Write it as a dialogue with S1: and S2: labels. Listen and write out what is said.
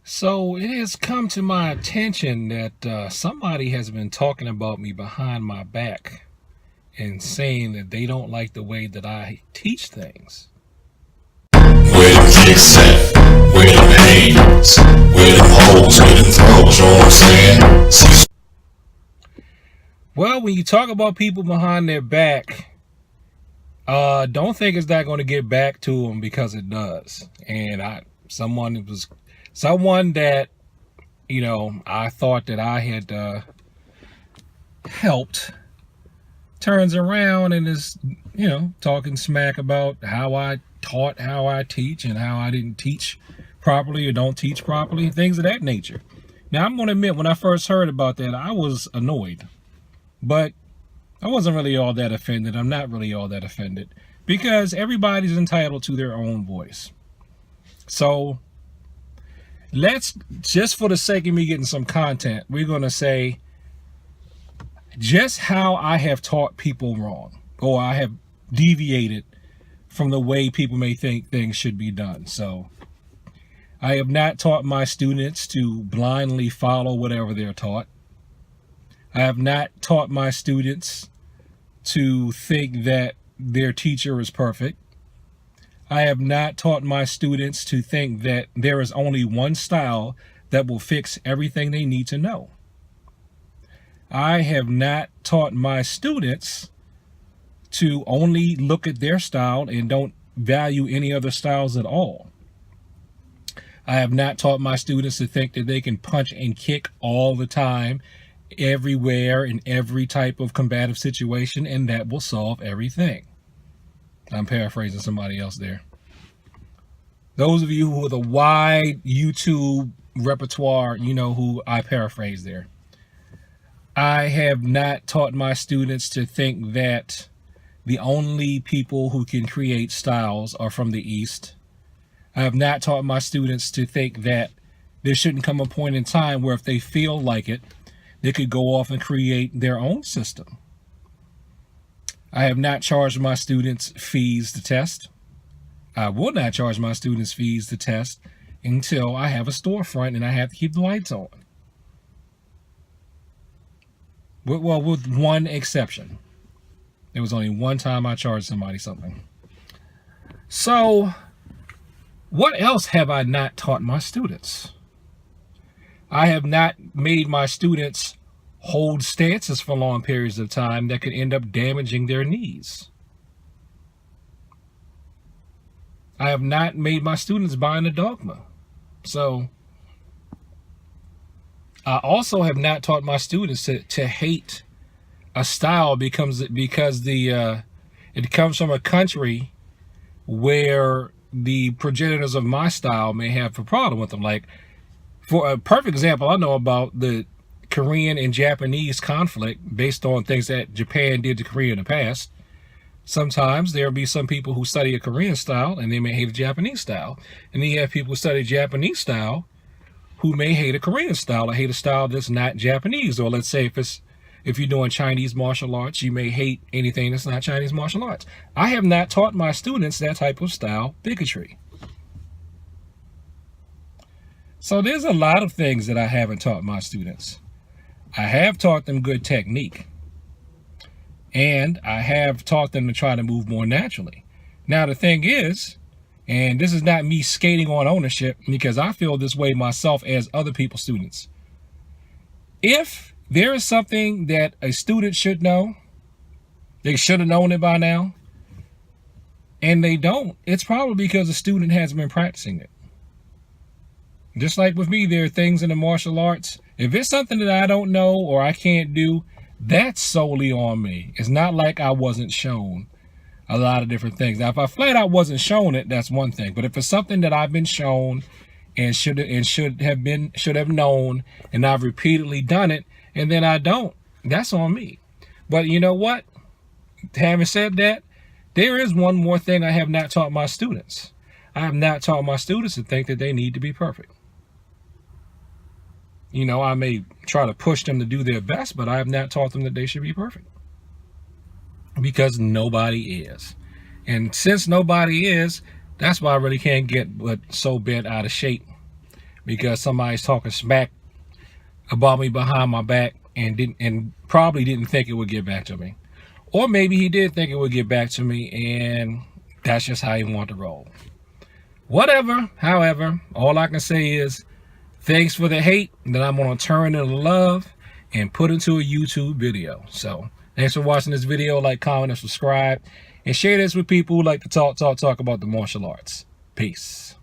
S1: So it has come to my attention that somebody has been talking about me behind my back and saying that they don't like the way that I teach things.
S2: Where them kicks at? Where them hands? Where them holes? Where them throws? You know what I'm saying?
S1: Well, when you talk about people behind their back, don't think it's not going to get back to them, because it does. And someone that I thought that I had helped turns around and is talking smack about how I taught, how I teach, and how I didn't teach properly or don't teach properly, things of that nature. Now, I'm going to admit, when I first heard about that, I was annoyed, but I wasn't really all that offended. I'm not really all that offended, because everybody's entitled to their own voice. So let's, just for the sake of me getting some content, we're going to say just how I have taught people wrong, or I have deviated from the way people may think things should be done. So I have not taught my students to blindly follow whatever they're taught. I have not taught my students to think that their teacher is perfect. I have not taught my students to think that there is only one style that will fix everything they need to know. I have not taught my students to only look at their style and don't value any other styles at all. I have not taught my students to think that they can punch and kick all the time, everywhere, in every type of combative situation, and that will solve everything. I'm paraphrasing somebody else there. Those of you who have a wide YouTube repertoire, you know who I paraphrase there. I have not taught my students to think that the only people who can create styles are from the East. I have not taught my students to think that there shouldn't come a point in time where, if they feel like it, they could go off and create their own system. I have not charged my students fees to test. I will not charge my students fees to test until I have a storefront and I have to keep the lights on. Well, with one exception. There was only one time I charged somebody something. So, what else have I not taught my students? I have not made my students hold stances for long periods of time that could end up damaging their knees. I have not made my students buy into dogma. So, I also have not taught my students to hate a style because it comes from a country where the progenitors of my style may have a problem with them. Like, for a perfect example, I know about the Korean and Japanese conflict based on things that Japan did to Korea in the past. Sometimes there'll be some people who study a Korean style and they may hate a Japanese style. And then you have people who study Japanese style who may hate a Korean style or hate a style that's not Japanese. Or let's say if you're doing Chinese martial arts, you may hate anything that's not Chinese martial arts. I have not taught my students that type of style bigotry. So there's a lot of things that I haven't taught my students. I have taught them good technique. And I have taught them to try to move more naturally. Now, the thing is, and this is not me skating on ownership, because I feel this way myself as other people's students. If there is something that a student should know, they should have known it by now, and they don't, it's probably because the student hasn't been practicing it. Just like with me, there are things in the martial arts. If it's something that I don't know or I can't do, that's solely on me. It's not like I wasn't shown a lot of different things. Now, if I flat out wasn't shown it, that's one thing. But if it's something that I've been shown and should have known, and I've repeatedly done it, and then I don't, that's on me. But you know what? Having said that, there is one more thing I have not taught my students. I have not taught my students to think that they need to be perfect. I may try to push them to do their best, but I have not taught them that they should be perfect. Because nobody is. And since nobody is, that's why I really can't get but so bent out of shape because somebody's talking smack about me behind my back and probably didn't think it would get back to me. Or maybe he did think it would get back to me, and that's just how he wanted to roll. Whatever, however, all I can say is thanks for the hate that I'm going to turn into love and put into a YouTube video. So thanks for watching this video. Like, comment, and subscribe. And share this with people who like to talk about the martial arts. Peace.